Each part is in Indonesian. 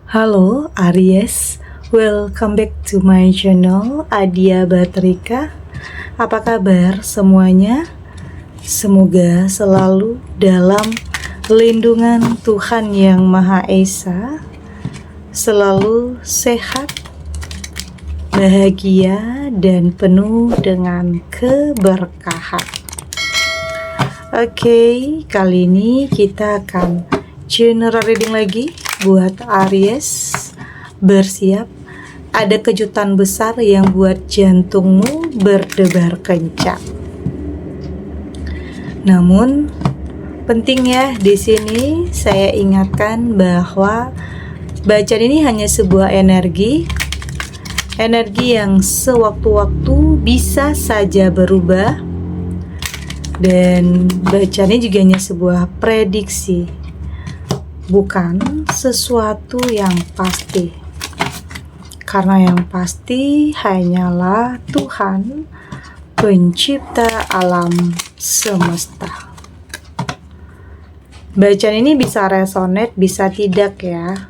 Halo Aries, welcome back to my channel Adia Batrika. Apa kabar semuanya? Semoga selalu dalam lindungan Tuhan Yang Maha Esa, selalu sehat, bahagia, dan penuh dengan keberkahan. Oke, kali ini kita akan general reading lagi buat Aries. Bersiap, ada kejutan besar yang buat jantungmu berdebar kencang. Namun penting ya, di sini saya ingatkan bahwa bacaan ini hanya sebuah energi yang sewaktu-waktu bisa saja berubah, dan bacaan ini juga hanya sebuah prediksi, bukan sesuatu yang pasti, karena yang pasti hanyalah Tuhan, pencipta alam semesta. Bacaan ini bisa resonate, bisa tidak ya.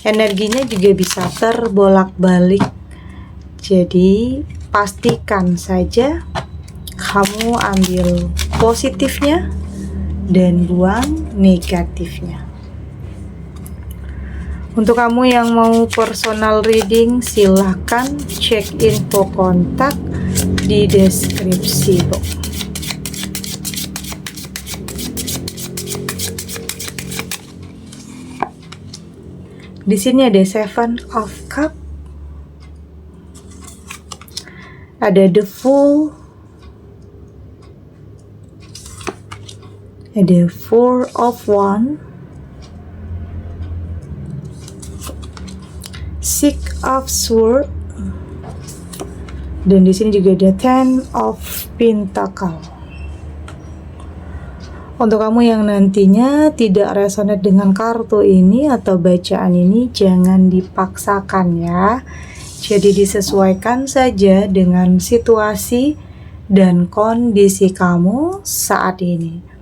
Energinya juga bisa terbolak-balik. Jadi pastikan saja kamu ambil positifnya dan buang negatifnya. Untuk kamu yang mau personal reading, silahkan cek info kontak di deskripsi box. Di sini ada Seven of Cup, ada The Fool, ada Four of Wands, Six of Swords, dan di sini juga ada Ten of Pentacles. Untuk kamu yang nantinya tidak resonate dengan kartu ini atau bacaan ini, jangan dipaksakan ya. Jadi disesuaikan saja dengan situasi dan kondisi kamu saat ini.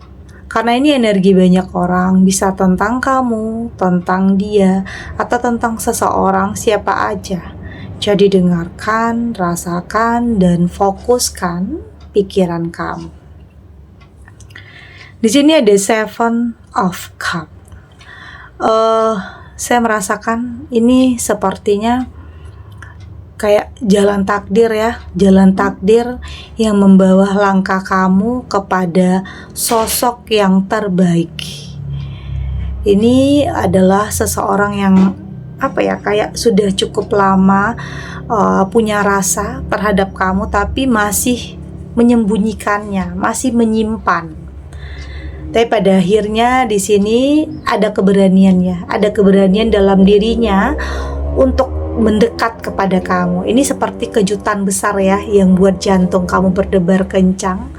Karena ini energi banyak orang, bisa tentang kamu, tentang dia, atau tentang seseorang siapa aja. Jadi dengarkan, rasakan, dan fokuskan pikiran kamu. Di sini ada Seven of Cup. Saya merasakan ini sepertinya kayak jalan takdir ya, jalan takdir yang membawa langkah kamu kepada sosok yang terbaik. Ini adalah seseorang yang kayak sudah cukup lama punya rasa terhadap kamu, tapi masih menyembunyikannya, masih menyimpan. Tapi pada akhirnya di sini ada keberanian ya, ada keberanian dalam dirinya untuk mendekat kepada kamu. Ini seperti kejutan besar ya, yang buat jantung kamu berdebar kencang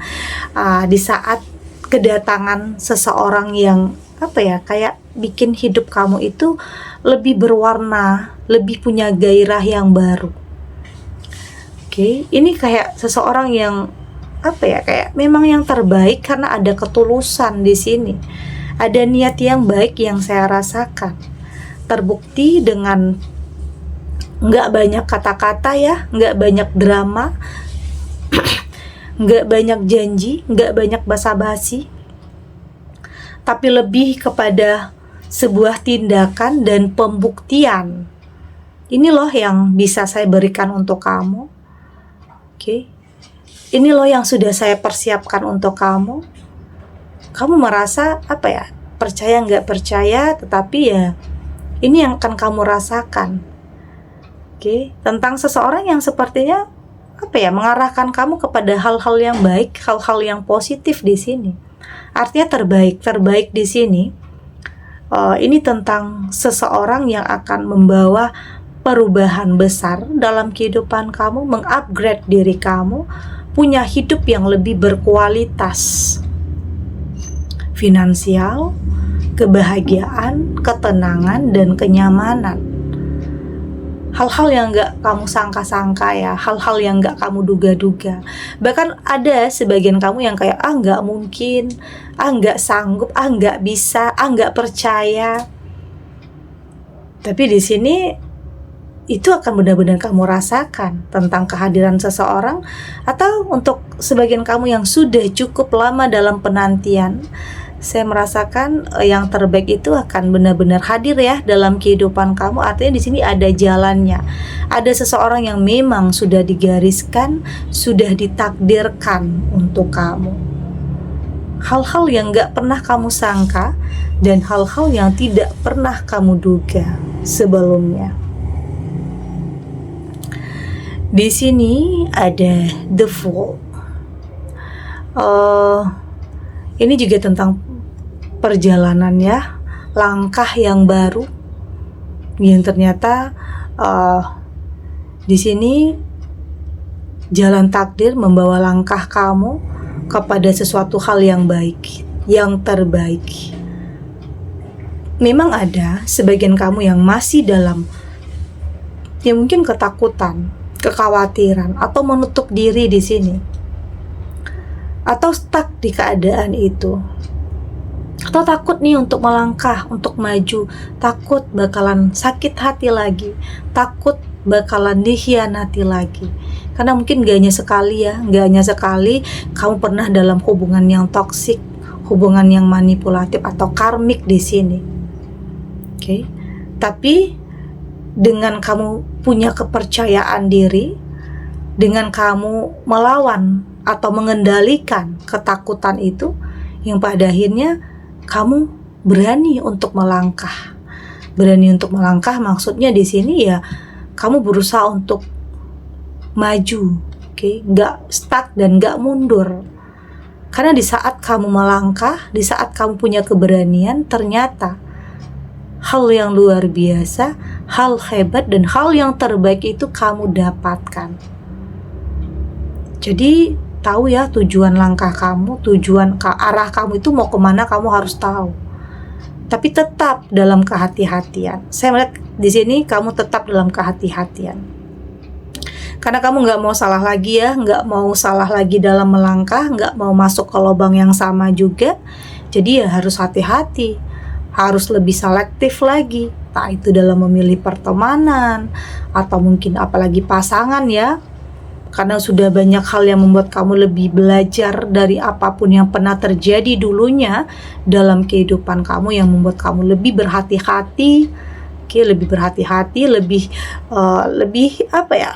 di saat kedatangan seseorang yang kayak bikin hidup kamu itu lebih berwarna, lebih punya gairah yang baru. Oke, ini kayak seseorang yang kayak memang yang terbaik karena ada ketulusan di sini. Ada niat yang baik yang saya rasakan. Terbukti dengan nggak banyak kata-kata ya, nggak banyak drama, nggak banyak janji, nggak banyak basa-basi, tapi lebih kepada sebuah tindakan dan pembuktian. Ini loh yang bisa saya berikan untuk kamu. Oke. Ini loh yang sudah saya persiapkan untuk kamu. Kamu merasa percaya nggak percaya, tetapi ya ini yang akan kamu rasakan. Oke, tentang seseorang yang sepertinya mengarahkan kamu kepada hal-hal yang baik, hal-hal yang positif di sini. Artinya terbaik di sini. Ini tentang seseorang yang akan membawa perubahan besar dalam kehidupan kamu, mengupgrade diri kamu, punya hidup yang lebih berkualitas, finansial, kebahagiaan, ketenangan, dan kenyamanan. Hal-hal yang gak kamu sangka-sangka ya, hal-hal yang gak kamu duga-duga. Bahkan ada sebagian kamu yang kayak gak mungkin, gak sanggup, gak bisa, gak percaya. Tapi di sini itu akan benar-benar kamu rasakan tentang kehadiran seseorang, atau untuk sebagian kamu yang sudah cukup lama dalam penantian, saya merasakan yang terbaik itu akan benar-benar hadir ya dalam kehidupan kamu. Artinya di sini ada jalannya. Ada seseorang yang memang sudah digariskan, sudah ditakdirkan untuk kamu. Hal-hal yang gak pernah kamu sangka dan hal-hal yang tidak pernah kamu duga sebelumnya. Di sini ada The Fool. Ini juga tentang perjalanan ya, langkah yang baru yang ternyata di sini jalan takdir membawa langkah kamu kepada sesuatu hal yang baik, yang terbaik. Memang ada sebagian kamu yang masih dalam ya mungkin ketakutan, kekhawatiran, atau menutup diri di sini, atau stuck di keadaan itu, atau takut nih untuk melangkah, untuk maju, takut bakalan sakit hati lagi, takut bakalan dikhianati lagi. Karena mungkin gak hanya sekali kamu pernah dalam hubungan yang toksik, hubungan yang manipulatif atau karmik di sini. Oke. Tapi dengan kamu punya kepercayaan diri, dengan kamu melawan atau mengendalikan ketakutan itu, yang pada akhirnya kamu berani untuk melangkah. Berani untuk melangkah maksudnya di sini ya kamu berusaha untuk maju, nggak stuck dan nggak mundur. Karena di saat kamu melangkah, di saat kamu punya keberanian, ternyata hal yang luar biasa, hal hebat dan hal yang terbaik itu kamu dapatkan. Jadi tahu ya tujuan langkah kamu, tujuan arah kamu itu mau kemana, kamu harus tahu. Tapi tetap dalam kehati-hatian. Saya melihat di sini kamu tetap dalam kehati-hatian. Karena kamu nggak mau salah lagi ya, nggak mau salah lagi dalam melangkah, nggak mau masuk ke lubang yang sama juga. Jadi ya harus hati-hati, harus lebih selektif lagi. Entah itu dalam memilih pertemanan, atau mungkin apalagi pasangan ya. Karena sudah banyak hal yang membuat kamu lebih belajar dari apapun yang pernah terjadi dulunya dalam kehidupan kamu, yang membuat kamu lebih berhati-hati, lebih berhati-hati,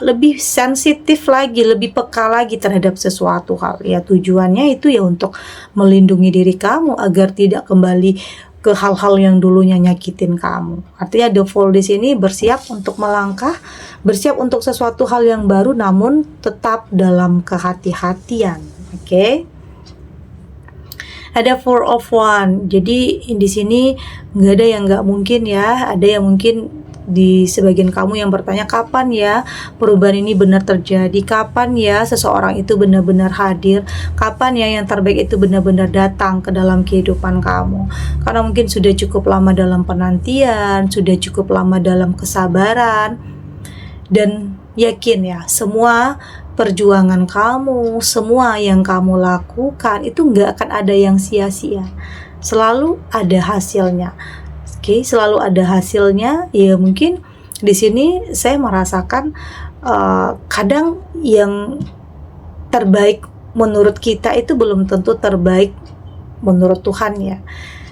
lebih sensitif lagi, lebih peka lagi terhadap sesuatu hal. Ya tujuannya itu ya untuk melindungi diri kamu agar tidak kembali ke hal-hal yang dulunya nyakitin kamu. Artinya The Fool di sini bersiap untuk melangkah, bersiap untuk sesuatu hal yang baru, namun tetap dalam kehati-hatian. Oke. Ada Four of Wands. Jadi di sini nggak ada yang nggak mungkin ya. Ada yang mungkin di sebagian kamu yang bertanya, kapan ya perubahan ini benar terjadi? Kapan ya seseorang itu benar-benar hadir? Kapan ya yang terbaik itu benar-benar datang ke dalam kehidupan kamu? Karena mungkin sudah cukup lama dalam penantian, sudah cukup lama dalam kesabaran, dan yakin ya semua perjuangan kamu, semua yang kamu lakukan itu nggak akan ada yang sia-sia. Selalu ada hasilnya. Selalu ada hasilnya. Ya mungkin di sini saya merasakan kadang yang terbaik menurut kita itu belum tentu terbaik menurut Tuhan ya.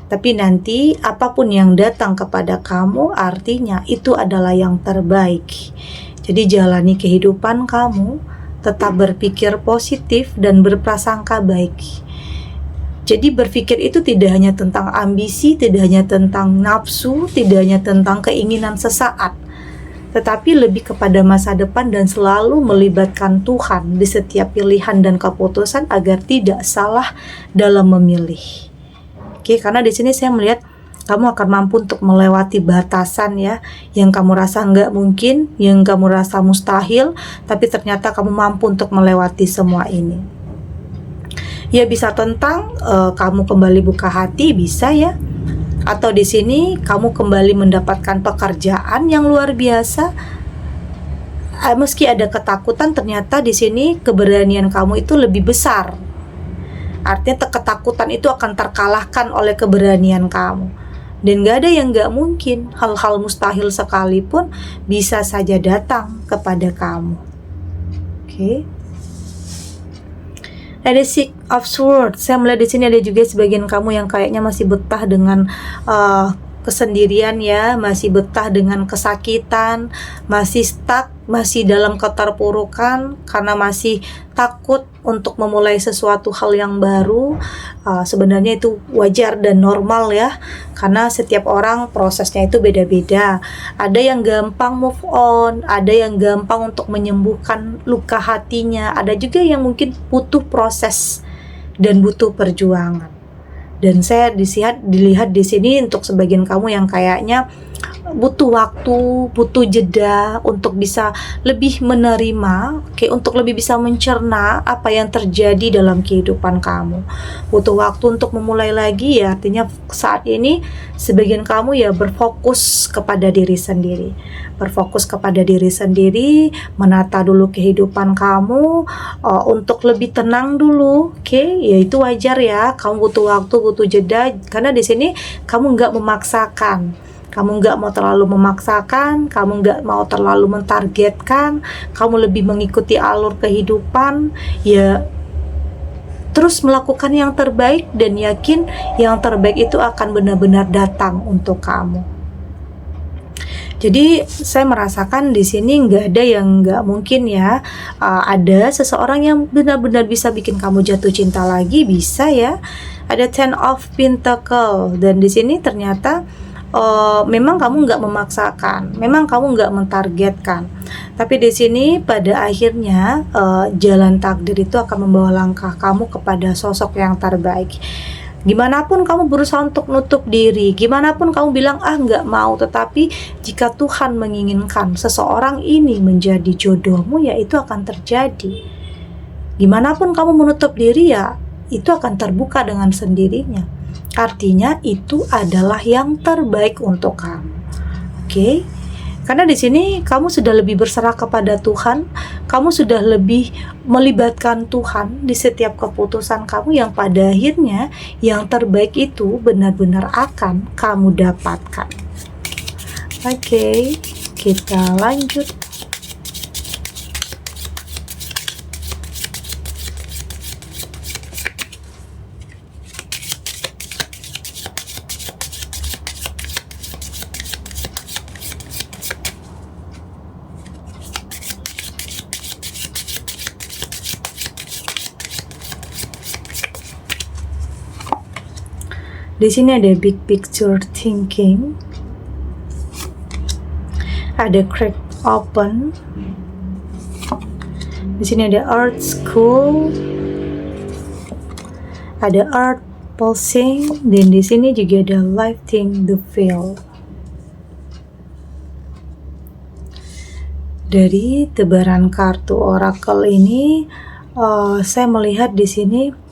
Tapi nanti apapun yang datang kepada kamu artinya itu adalah yang terbaik. Jadi jalani kehidupan kamu, tetap berpikir positif dan berprasangka baik. Jadi berpikir itu tidak hanya tentang ambisi, tidak hanya tentang nafsu, tidak hanya tentang keinginan sesaat, tetapi lebih kepada masa depan dan selalu melibatkan Tuhan di setiap pilihan dan keputusan agar tidak salah dalam memilih. Karena di sini saya melihat kamu akan mampu untuk melewati batasan ya, yang kamu rasa nggak mungkin, yang kamu rasa mustahil, tapi ternyata kamu mampu untuk melewati semua ini. Ya bisa tentang kamu kembali buka hati, bisa ya. Atau di sini kamu kembali mendapatkan pekerjaan yang luar biasa. Meski ada ketakutan, ternyata di sini keberanian kamu itu lebih besar. Artinya ketakutan itu akan terkalahkan oleh keberanian kamu. Dan gak ada yang gak mungkin, hal-hal mustahil sekalipun bisa saja datang kepada kamu. Oke. Ada Six of Swords. Saya melihat di sini ada juga sebagian kamu yang kayaknya masih betah dengan kesendirian ya, masih betah dengan kesakitan, masih stuck, masih dalam keterpurukan karena masih takut untuk memulai sesuatu hal yang baru. Sebenarnya itu wajar dan normal ya, karena setiap orang prosesnya itu beda-beda. Ada yang gampang move on, ada yang gampang untuk menyembuhkan luka hatinya, ada juga yang mungkin butuh proses dan butuh perjuangan. Dan saya dilihat di sini untuk sebagian kamu yang kayaknya butuh waktu, butuh jeda untuk bisa lebih menerima, untuk lebih bisa mencerna apa yang terjadi dalam kehidupan kamu. Butuh waktu untuk memulai lagi ya, artinya saat ini sebagian kamu ya berfokus kepada diri sendiri. Berfokus kepada diri sendiri, menata dulu kehidupan kamu, untuk lebih tenang dulu, ya itu wajar ya. Kamu butuh waktu, butuh jeda, karena di sini kamu nggak memaksakan. Kamu nggak mau terlalu memaksakan, kamu nggak mau terlalu mentargetkan, kamu lebih mengikuti alur kehidupan, ya terus melakukan yang terbaik dan yakin yang terbaik itu akan benar-benar datang untuk kamu. Jadi saya merasakan di sini nggak ada yang nggak mungkin ya. Ada seseorang yang benar-benar bisa bikin kamu jatuh cinta lagi, bisa ya. Ada Ten of Pentacle dan di sini ternyata memang kamu nggak memaksakan, memang kamu nggak mentargetkan, tapi di sini pada akhirnya jalan takdir itu akan membawa langkah kamu kepada sosok yang terbaik. Gimana pun kamu berusaha untuk nutup diri, gimana pun kamu bilang nggak mau, tetapi jika Tuhan menginginkan seseorang ini menjadi jodohmu, ya itu akan terjadi. Gimana pun kamu menutup diri, ya itu akan terbuka dengan sendirinya. Artinya itu adalah yang terbaik untuk kamu. Oke? Karena di sini kamu sudah lebih berserah kepada Tuhan, kamu sudah lebih melibatkan Tuhan di setiap keputusan kamu yang pada akhirnya yang terbaik itu benar-benar akan kamu dapatkan. Oke, kita lanjut. Di sini ada big picture thinking, ada crack open, di sini ada art school, ada art pulsing, dan di sini juga ada lighting the field. Dari tebaran kartu oracle ini, saya melihat di sini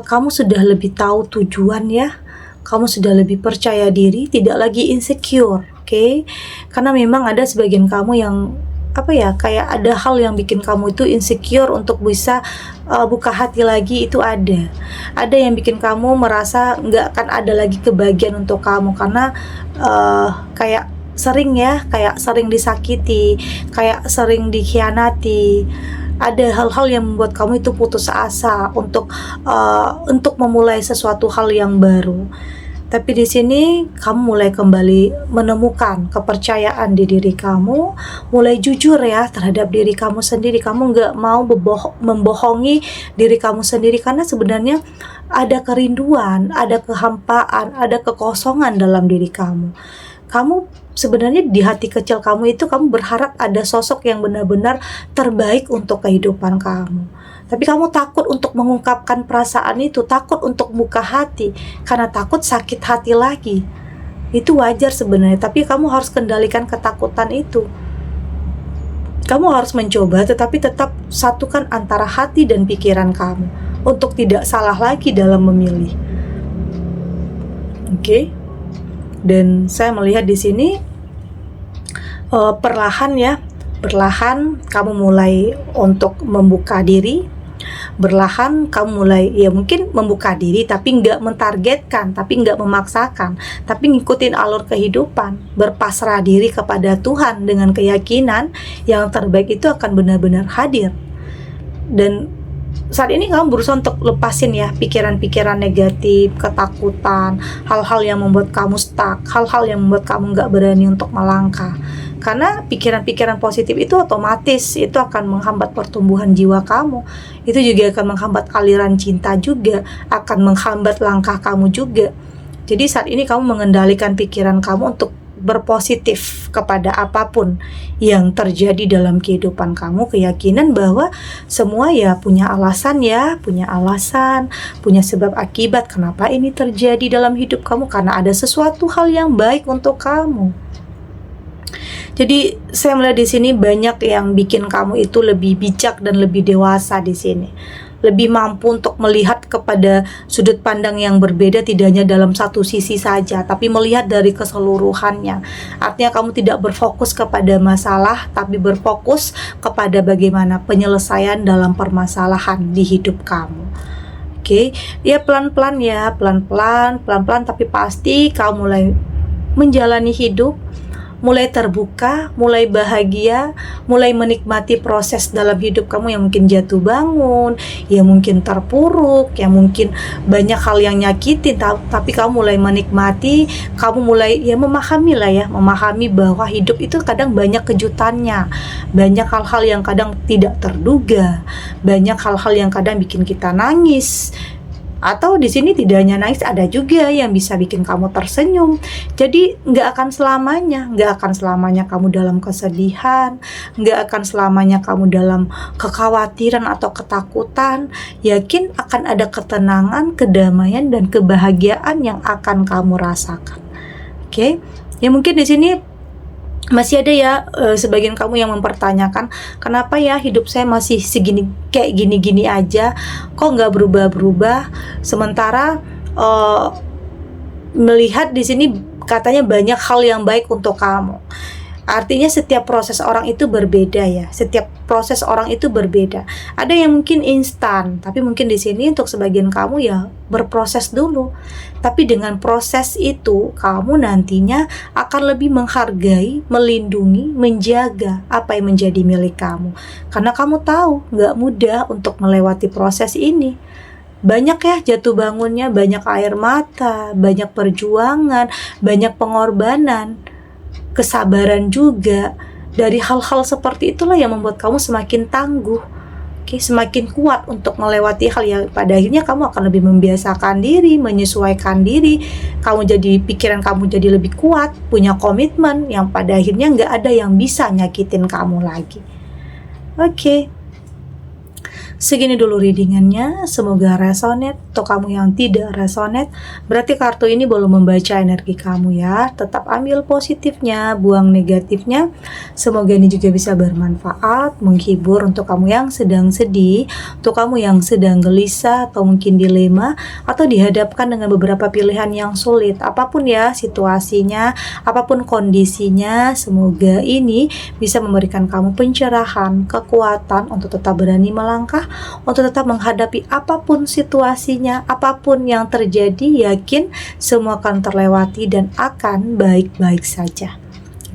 kamu sudah lebih tahu tujuan ya, kamu sudah lebih percaya diri, tidak lagi insecure, oke? Karena memang ada sebagian kamu yang kayak ada hal yang bikin kamu itu insecure untuk bisa buka hati lagi, itu ada yang bikin kamu merasa nggak akan ada lagi kebahagiaan untuk kamu karena kayak sering disakiti, kayak sering dikhianati. Ada hal-hal yang membuat kamu itu putus asa untuk memulai sesuatu hal yang baru. Tapi di sini kamu mulai kembali menemukan kepercayaan di diri kamu, mulai jujur ya terhadap diri kamu sendiri. Kamu nggak mau membohongi diri kamu sendiri karena sebenarnya ada kerinduan, ada kehampaan, ada kekosongan dalam diri kamu. Kamu sebenarnya di hati kecil kamu itu kamu berharap ada sosok yang benar-benar terbaik untuk kehidupan kamu. Tapi kamu takut untuk mengungkapkan perasaan itu, takut untuk buka hati, karena takut sakit hati lagi. Itu wajar sebenarnya, tapi kamu harus kendalikan ketakutan itu. Kamu harus mencoba, tetapi tetap satukan antara hati dan pikiran kamu, untuk tidak salah lagi dalam memilih. Oke? Dan saya melihat di sini perlahan kamu mulai untuk membuka diri, berlahan kamu mulai ya mungkin membuka diri, tapi nggak mentargetkan, tapi nggak memaksakan, tapi ngikutin alur kehidupan, berpasrah diri kepada Tuhan dengan keyakinan yang terbaik itu akan benar-benar hadir. Dan saat ini kamu berusaha untuk lepasin ya pikiran-pikiran negatif, ketakutan, hal-hal yang membuat kamu stuck, hal-hal yang membuat kamu nggak berani untuk melangkah. Karena pikiran-pikiran positif itu otomatis itu akan menghambat pertumbuhan jiwa kamu. Itu juga akan menghambat aliran cinta juga, akan menghambat langkah kamu juga. Jadi saat ini kamu mengendalikan pikiran kamu untuk berpositif kepada apapun yang terjadi dalam kehidupan kamu, keyakinan bahwa semua ya punya alasan, punya sebab akibat kenapa ini terjadi dalam hidup kamu, karena ada sesuatu hal yang baik untuk kamu. Jadi saya melihat di sini banyak yang bikin kamu itu lebih bijak dan lebih dewasa di sini. Lebih mampu untuk melihat kepada sudut pandang yang berbeda, tidak hanya dalam satu sisi saja, tapi melihat dari keseluruhannya. Artinya kamu tidak berfokus kepada masalah, tapi berfokus kepada bagaimana penyelesaian dalam permasalahan di hidup kamu. Oke, ya pelan-pelan, tapi pasti kamu mulai menjalani hidup, mulai terbuka, mulai bahagia, mulai menikmati proses dalam hidup kamu yang mungkin jatuh bangun, yang mungkin terpuruk, yang mungkin banyak hal yang nyakitin, tapi kamu mulai menikmati, kamu mulai ya memahami bahwa hidup itu kadang banyak kejutannya, banyak hal-hal yang kadang tidak terduga, banyak hal-hal yang kadang bikin kita nangis. Atau di sini tidak hanya nangis, ada juga yang bisa bikin kamu tersenyum. Jadi nggak akan selamanya kamu dalam kesedihan, nggak akan selamanya kamu dalam kekhawatiran atau ketakutan. Yakin akan ada ketenangan, kedamaian, dan kebahagiaan yang akan kamu rasakan. Oke, ya mungkin di sini masih ada ya sebagian kamu yang mempertanyakan, kenapa ya hidup saya masih kayak gini-gini aja, kok nggak berubah-berubah, sementara melihat di sini katanya banyak hal yang baik untuk kamu. Artinya setiap proses orang itu berbeda ya. Setiap proses orang itu berbeda. Ada yang mungkin instan, tapi mungkin di sini untuk sebagian kamu ya berproses dulu. Tapi dengan proses itu kamu nantinya akan lebih menghargai, melindungi, menjaga apa yang menjadi milik kamu. Karena kamu tahu nggak mudah untuk melewati proses ini. Banyak ya jatuh bangunnya, banyak air mata, banyak perjuangan, banyak pengorbanan, kesabaran juga. Dari hal-hal seperti itulah yang membuat kamu semakin tangguh, semakin kuat untuk melewati hal yang pada akhirnya kamu akan lebih membiasakan diri, menyesuaikan diri. Pikiran kamu jadi lebih kuat, punya komitmen yang pada akhirnya nggak ada yang bisa nyakitin kamu lagi. Oke. Segini dulu readingannya, semoga resonate. Untuk kamu yang tidak resonate, berarti kartu ini belum membaca energi kamu ya. Tetap ambil positifnya, buang negatifnya. Semoga ini juga bisa bermanfaat, menghibur untuk kamu yang sedang sedih, untuk kamu yang sedang gelisah atau mungkin dilema, atau dihadapkan dengan beberapa pilihan yang sulit. Apapun ya situasinya, apapun kondisinya, semoga ini bisa memberikan kamu pencerahan, kekuatan untuk tetap berani melangkah, untuk tetap menghadapi apapun situasinya, apapun yang terjadi. Yakin semua akan terlewati dan akan baik-baik saja.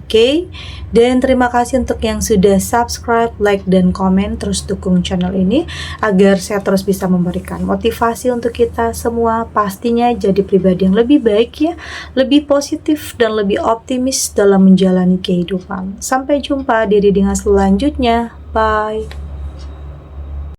Oke, dan terima kasih untuk yang sudah subscribe, like, dan komen. Terus dukung channel ini agar saya terus bisa memberikan motivasi untuk kita semua, pastinya jadi pribadi yang lebih baik ya, lebih positif dan lebih optimis dalam menjalani kehidupan. Sampai jumpa di readingan selanjutnya. Bye.